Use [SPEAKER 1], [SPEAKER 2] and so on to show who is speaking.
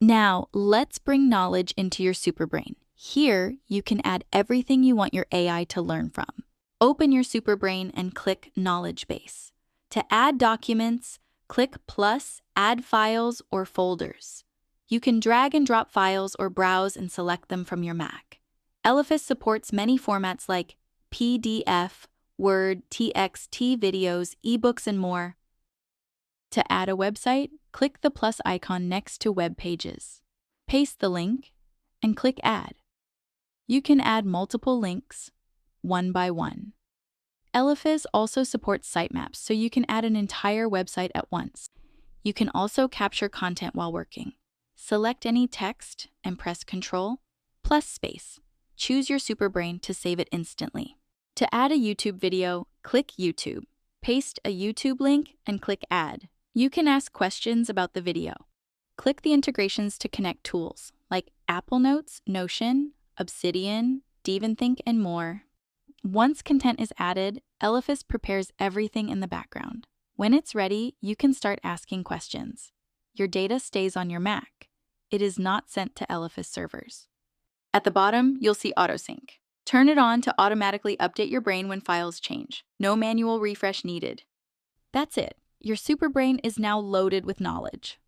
[SPEAKER 1] Now, let's bring knowledge into your superbrain. Here, you can add everything you want your AI to learn from. Open your superbrain and click Knowledge Base. To add documents, click plus, add files or folders. You can drag and drop files or browse and select them from your Mac. Elephas supports many formats like PDF, Word, TXT videos, ebooks, and more. To add a website, click the plus icon next to Web Pages. Paste the link and click Add. You can add multiple links, one by one. Elephas also supports sitemaps, so you can add an entire website at once. You can also capture content while working. Select any text and press Ctrl+Space. Choose your superbrain to save it instantly. To add a YouTube video, click YouTube. Paste a YouTube link and click Add. You can ask questions about the video. Click the integrations to connect tools like Apple Notes, Notion, Obsidian, DevinThink, and more. Once content is added, Elephas prepares everything in the background. When it's ready, you can start asking questions. Your data stays on your Mac. It is not sent to Elephas servers. At the bottom, you'll see AutoSync. Turn it on to automatically update your brain when files change. No manual refresh needed. That's it. Your superbrain is now loaded with knowledge.